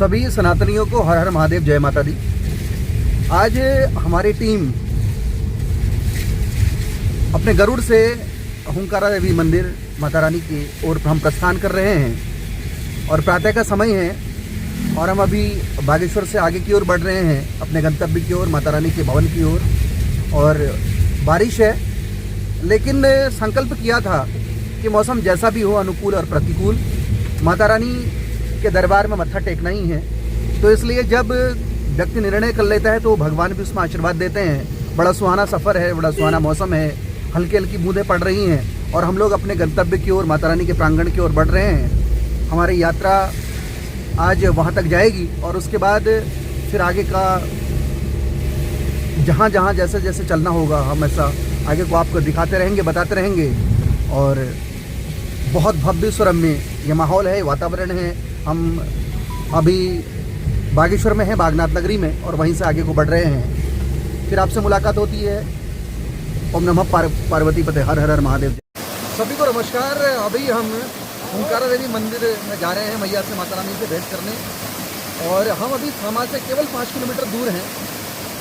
सभी सनातनियों को हर हर महादेव, जय माता दी। आज हमारी टीम अपने गरुड़ से हुंकारा देवी मंदिर माता रानी की ओर हम प्रस्थान कर रहे हैं और प्रातः का समय है और हम अभी बागेश्वर से आगे की ओर बढ़ रहे हैं अपने गंतव्य की ओर, माता रानी के भवन की ओर। और बारिश है, लेकिन संकल्प किया था कि मौसम जैसा भी हो, अनुकूल और प्रतिकूल, माता रानी के दरबार में मत्था टेकना ही है। तो इसलिए जब व्यक्ति निर्णय कर लेता है तो भगवान भी उसमें आशीर्वाद देते हैं। बड़ा सुहाना सफ़र है, बड़ा सुहाना मौसम है, हल्की हल्की बूंदें पड़ रही हैं और हम लोग अपने गंतव्य की ओर, माता रानी के प्रांगण की ओर बढ़ रहे हैं। हमारी यात्रा आज वहाँ तक जाएगी और उसके बाद फिर आगे का जहाँ जहाँ जैसे जैसे चलना होगा हम ऐसा आगे को आपको दिखाते रहेंगे, बताते रहेंगे। और बहुत भव्य सुरम्य ये माहौल है, वातावरण है। हम अभी बागेश्वर में हैं, बागनाथ नगरी में, और वहीं से आगे को बढ़ रहे हैं। फिर आपसे मुलाकात होती है। ओम नमः पार्वती पते, हर हर महादेव। सभी को नमस्कार। अभी हम हुंकारा देवी मंदिर में जा रहे हैं मैया से, माता रानी से भेंट करने। और हम अभी थामा से केवल 5 किलोमीटर दूर हैं,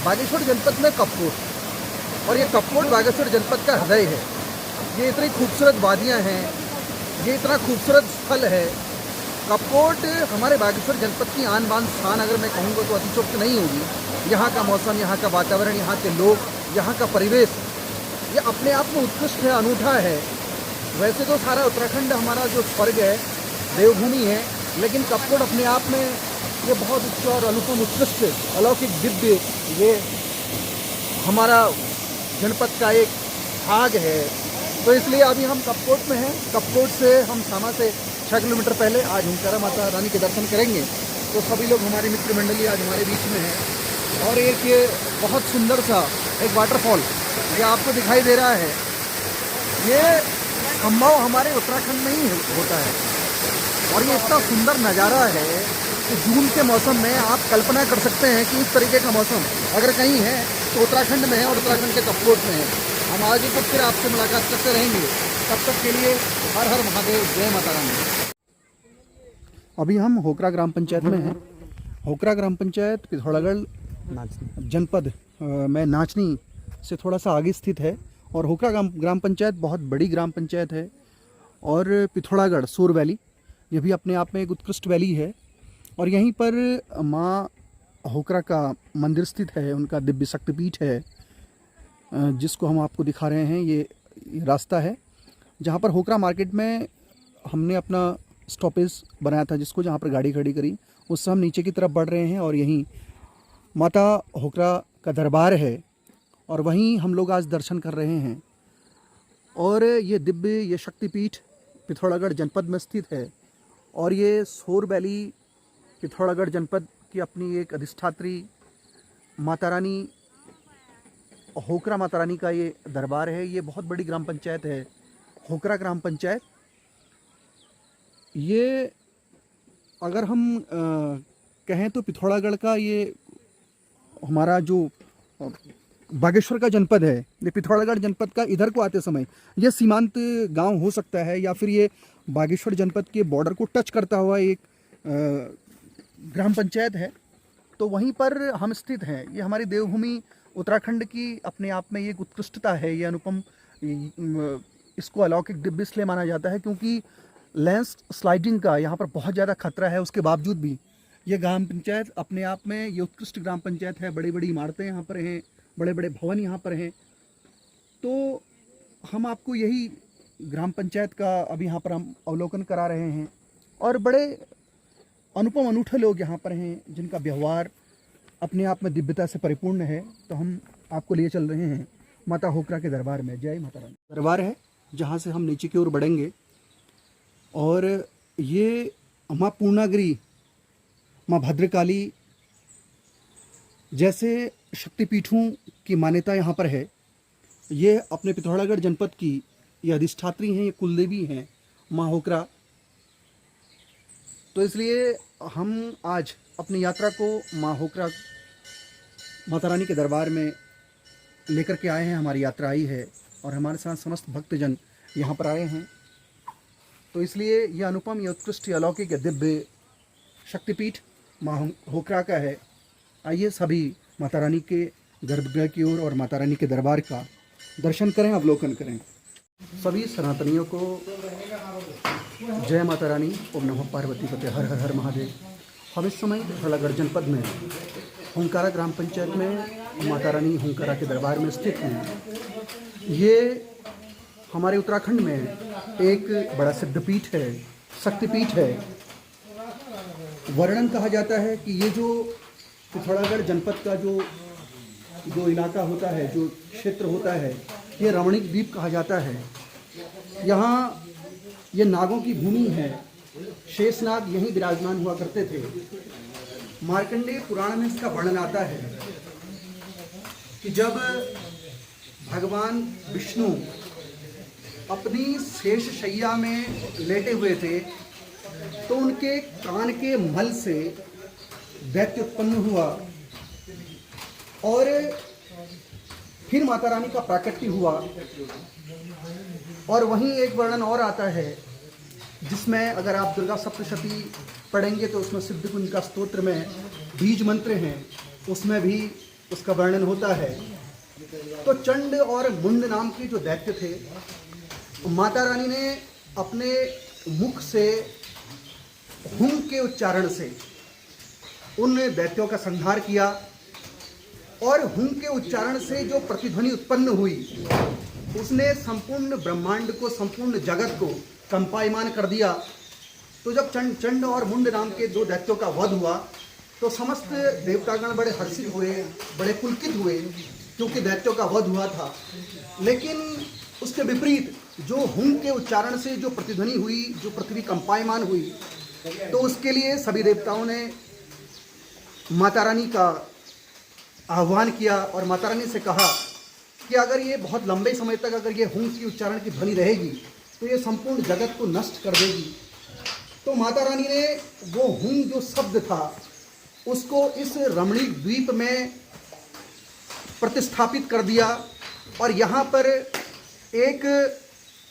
बागेश्वर जनपद में कपकोट। और ये कपकोट बागेश्वर जनपद का हृदय है। ये इतनी खूबसूरत वादियाँ हैं, ये इतना खूबसूरत स्थल है। कपकोट हमारे बागेश्वर जनपद की आन बान स्थान अगर मैं कहूँगा तो अतिशयोक्ति नहीं होगी। यहाँ का मौसम, यहाँ का वातावरण, यहाँ के लोग, यहाँ का परिवेश, ये अपने आप में उत्कृष्ट है, अनूठा है। वैसे तो सारा उत्तराखंड हमारा जो स्वर्ग है, देवभूमि है, लेकिन कपकोट अपने आप में ये बहुत उच्च और अनुपम, उत्कृष्ट, अलौकिक, दिव्य, ये हमारा जनपद का एक भाग है। तो इसलिए अभी हम कपकोट में हैं। कपकोट से हम थामा से 6 किलोमीटर पहले आज हुंकारा माता रानी के दर्शन करेंगे। तो सभी लोग, हमारी मित्र मंडली आज हमारे बीच में है। और एक ये बहुत सुंदर सा एक वाटरफॉल ये आपको दिखाई दे रहा है। ये संभव हमारे उत्तराखंड में ही होता है और ये इतना सुंदर नज़ारा है कि जून के मौसम में आप कल्पना कर सकते हैं कि इस तरीके का मौसम अगर कहीं है तो उत्तराखंड में है, और उत्तराखंड के कपकोट में है। हम आगे तक फिर आपसे मुलाकात करते रहेंगे। तब तक के लिए हर हर महादेव, जय माता रानी। अभी हम होकरा ग्राम पंचायत में हैं। होकरा ग्राम पंचायत पिथौरागढ़ जनपद में नाचनी से थोड़ा सा आगे स्थित है। और होकरा ग्राम पंचायत बहुत बड़ी ग्राम पंचायत है। और पिथौरागढ़ सोर वैली, ये भी अपने आप में एक उत्कृष्ट वैली है। और यहीं पर माँ होकरा का मंदिर स्थित है, उनका दिव्य शक्तिपीठ है, जिसको हम आपको दिखा रहे हैं। ये रास्ता है जहाँ पर होकरा मार्केट में हमने अपना स्टॉपेज बनाया था, जिसको जहाँ पर गाड़ी खड़ी करी, उससे हम नीचे की तरफ बढ़ रहे हैं। और यहीं माता होकरा का दरबार है और वहीं हम लोग आज दर्शन कर रहे हैं। और ये दिव्य, ये शक्तिपीठ पिथौरागढ़ जनपद में स्थित है। और ये सोर वैली पिथौरागढ़ जनपद की अपनी एक अधिष्ठात्री माता रानी, होकरा माता रानी का ये दरबार है। ये बहुत बड़ी ग्राम पंचायत है, होकरा ग्राम पंचायत। ये अगर हम कहें तो पिथौरागढ़ का ये हमारा जो बागेश्वर का जनपद है, ये पिथौरागढ़ जनपद का इधर को आते समय ये सीमांत गांव हो सकता है, या फिर ये बागेश्वर जनपद के बॉर्डर को टच करता हुआ एक ग्राम पंचायत है। तो वहीं पर हम स्थित हैं। ये हमारी देवभूमि उत्तराखंड की अपने आप में ये एक उत्कृष्टता है, ये अनुपम। इसको अलौकिक दिव्य इसलिए माना जाता है क्योंकि लैंड स्लाइडिंग का यहाँ पर बहुत ज़्यादा खतरा है। उसके बावजूद भी ये ग्राम पंचायत अपने आप में ये उत्कृष्ट ग्राम पंचायत है। बड़ी बड़ी इमारतें यहाँ पर हैं, बड़े बड़े भवन यहाँ पर हैं। तो हम आपको यही ग्राम पंचायत का अभी यहाँ पर हम अवलोकन करा रहे हैं। और बड़े अनुपम, अनूठे लोग यहाँ पर हैं, जिनका व्यवहार अपने आप में दिव्यता से परिपूर्ण है। तो हम आपको लिए चल रहे हैं माता होकरा के दरबार में। जय माता रानी। दरबार है जहाँ से हम नीचे की ओर बढ़ेंगे। और ये माँ पूर्णागिरी, माँ भद्रकाली जैसे शक्तिपीठों की मान्यता यहाँ पर है। ये अपने पिथौरागढ़ जनपद की ये अधिष्ठात्री हैं, ये कुलदेवी हैं माँ होकरा। तो इसलिए हम आज अपनी यात्रा को माँ होकरा माता रानी के दरबार में लेकर के आए हैं। हमारी यात्रा आई है और हमारे साथ समस्त भक्तजन यहाँ पर आए हैं। तो इसलिए यह अनुपम, ये उत्कृष्ट, अलौकिक, दिव्य शक्तिपीठ माँ होकरा का है। आइए सभी माता रानी के गर्भगृह की ओर और माता रानी के दरबार का दर्शन करें, अवलोकन करें। सभी सनातनियों को जय माता रानी, ओम नमः पार्वती पते, हर हर हर महादेव। हम इस समय पिथौरागढ़ जनपद में हुंकारा ग्राम पंचायत में माता रानी हुंकारा के दरबार में स्थित हैं। ये हमारे उत्तराखंड में एक बड़ा सिद्धपीठ है, शक्तिपीठ है। वर्णन कहा जाता है कि ये जो पिथौरागढ़ जनपद का जो इलाका होता है, जो क्षेत्र होता है, ये रमणीक द्वीप कहा जाता है। यहाँ ये नागों की भूमि है। शेषनाग यहीं विराजमान हुआ करते थे। मार्कंडेय पुराण में इसका वर्णन आता है कि जब भगवान विष्णु अपनी शेष शैया में लेटे हुए थे तो उनके कान के मल से दैत्य उत्पन्न हुआ और फिर माता रानी का प्राकट्य हुआ। और वहीं एक वर्णन और आता है जिसमें अगर आप दुर्गा सप्तशती पढ़ेंगे तो उसमें सिद्धकुंज का स्तोत्र में बीज मंत्र हैं, उसमें भी उसका वर्णन होता है। तो चंड और मुंड नाम के जो दैत्य थे, माता रानी ने अपने मुख से हुं के उच्चारण से उन दैत्यों का संहार किया और हुं के उच्चारण से जो प्रतिध्वनि उत्पन्न हुई उसने संपूर्ण ब्रह्मांड को, संपूर्ण जगत को कंपायमान कर दिया। तो जब चंड और मुंड नाम के दो दैत्यों का वध हुआ तो समस्त देवतागण बड़े हर्षित हुए, बड़े पुलकित हुए, क्योंकि दैत्यों का वध हुआ था। लेकिन उसके विपरीत जो हुं के उच्चारण से जो प्रतिध्वनि हुई, जो पृथ्वी कंपायमान हुई, तो उसके लिए सभी देवताओं ने माता रानी का आह्वान किया और माता रानी से कहा कि अगर ये बहुत लंबे समय तक अगर ये हुं की उच्चारण की ध्वनि रहेगी तो ये संपूर्ण जगत को नष्ट कर देगी। तो माता रानी ने वो हुं जो शब्द था उसको इस रमणीक द्वीप में प्रतिस्थापित कर दिया और यहाँ पर एक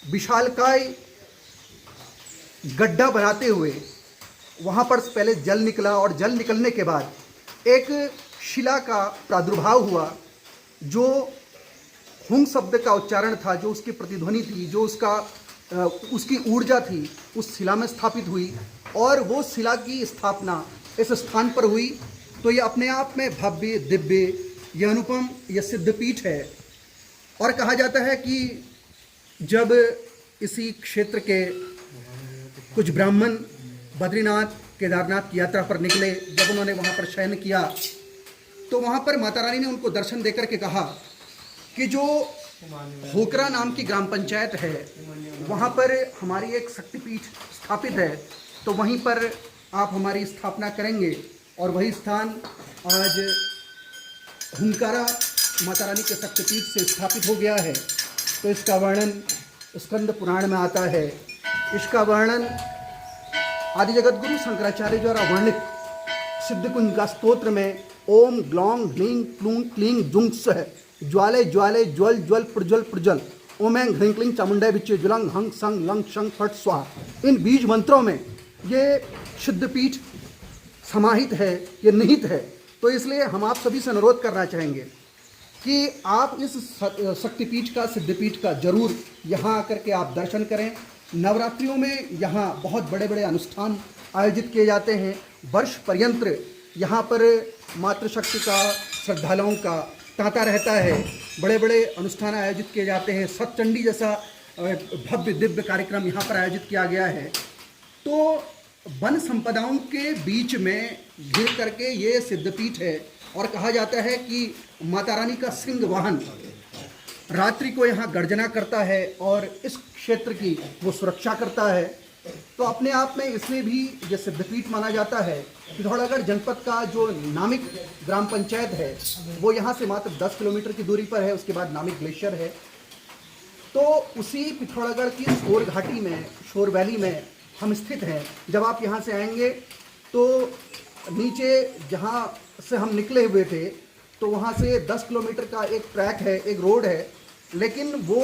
विशालकाय गड्ढा बनाते हुए वहाँ पर पहले जल निकला और जल निकलने के बाद एक शिला का प्रादुर्भाव हुआ जो हुं शब्द का उच्चारण था, जो उसकी प्रतिध्वनि थी, जो उसकी ऊर्जा थी, उस शिला में स्थापित हुई और वो शिला की स्थापना इस स्थान पर हुई। तो ये अपने आप में भव्य, दिव्य, यह अनुपम, यह सिद्धपीठ है। और कहा जाता है कि जब इसी क्षेत्र के कुछ ब्राह्मण बद्रीनाथ, केदारनाथ की यात्रा पर निकले, जब उन्होंने वहाँ पर शयन किया तो वहाँ पर माता रानी ने उनको दर्शन देकर के कहा कि जो होकरा नाम की ग्राम पंचायत है वहाँ पर हमारी एक शक्तिपीठ स्थापित है, तो वहीं पर आप हमारी स्थापना करेंगे। और वही स्थान आज हुंकारा माता रानी के शक्तिपीठ से स्थापित हो गया है। तो इसका वर्णन स्कंद पुराण में आता है। इसका वर्णन आदि जगत गुरु शंकराचार्य द्वारा वर्णित सिद्धकुंज का स्तोत्र में ओम ग्लौंग ह्लीं क्लूं क्लीं जुंग सह ज्वाले ज्वाले ज्वल ज्वल प्रज्वल प्रज्वल ओम ऐं ह्रीं क्लीं चामुंडा बिच्चे ज्वलंग हंग संग लंग शंग फट स्वाहा, इन बीज मंत्रों में ये सिद्धपीठ समाहित है, ये निहित है। तो इसलिए हम आप सभी से अनुरोध करना चाहेंगे कि आप इस शक्तिपीठ का, सिद्धपीठ का जरूर यहाँ आकर के आप दर्शन करें। नवरात्रियों में यहाँ बहुत बड़े बड़े अनुष्ठान आयोजित किए जाते हैं। वर्ष पर्यंत यहाँ पर मातृशक्ति का, श्रद्धालुओं का तांता रहता है। बड़े बड़े अनुष्ठान आयोजित किए जाते हैं। सतचंडी जैसा भव्य दिव्य कार्यक्रम यहाँ पर आयोजित किया गया है। तो वन संपदाओं के बीच में घिर करके ये सिद्धपीठ है और कहा जाता है कि माता रानी का सिंह वाहन रात्रि को यहाँ गर्जना करता है और इस क्षेत्र की वो सुरक्षा करता है। तो अपने आप में इसमें भी ये सिद्धपीठ माना जाता है। पिथौरागढ़ जनपद का जो नामिक ग्राम पंचायत है वो यहाँ से मात्र 10 किलोमीटर की दूरी पर है। उसके बाद नामिक ग्लेशियर है। तो उसी पिथौरागढ़ की शोर घाटी में, शोर वैली में हम स्थित हैं। जब आप यहाँ से आएंगे तो नीचे जहाँ से हम निकले हुए थे तो वहाँ से 10 किलोमीटर का एक ट्रैक है, एक रोड है, लेकिन वो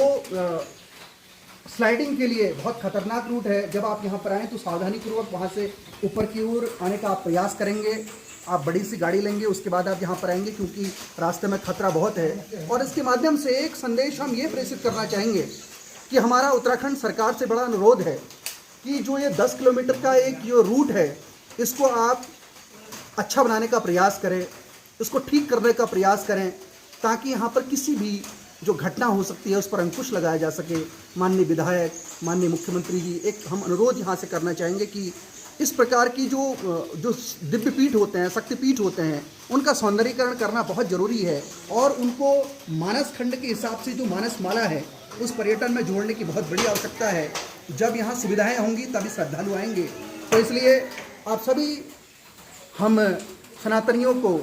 स्लाइडिंग के लिए बहुत खतरनाक रूट है। जब आप यहाँ पर आएँ तो सावधानीपूर्वक वहाँ से ऊपर की ओर आने का आप प्रयास करेंगे। आप बड़ी सी गाड़ी लेंगे, उसके बाद आप यहाँ पर आएंगे, क्योंकि रास्ते में खतरा बहुत है। और इसके माध्यम से एक संदेश हम ये प्रेषित करना चाहेंगे कि हमारा उत्तराखंड सरकार से बड़ा अनुरोध है कि जो ये 10 किलोमीटर का एक जो रूट है, इसको आप अच्छा बनाने का प्रयास करें, इसको ठीक करने का प्रयास करें, ताकि यहाँ पर किसी भी जो घटना हो सकती है उस पर अंकुश लगाया जा सके। माननीय विधायक, माननीय मुख्यमंत्री जी, एक हम अनुरोध यहाँ से करना चाहेंगे कि इस प्रकार की जो दिव्य पीठ होते हैं, शक्तिपीठ होते हैं, उनका सौंदर्यीकरण करना बहुत ज़रूरी है और उनको मानस खंड के हिसाब से जो मानस माला है उस पर्यटन में जोड़ने की बहुत बड़ी आवश्यकता है। जब यहाँ सुविधाएं होंगी तभी श्रद्धालु आएंगे। तो इसलिए आप सभी हम सनातनियों को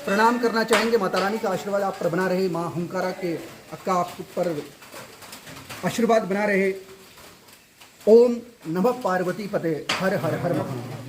प्रणाम करना चाहेंगे। माता रानी का आशीर्वाद आप पर बना रहे, माँ हुंकारा के अक्का आप पर आशीर्वाद बना रहे। ओम नमः पार्वती पते, हर हर हर महादेव।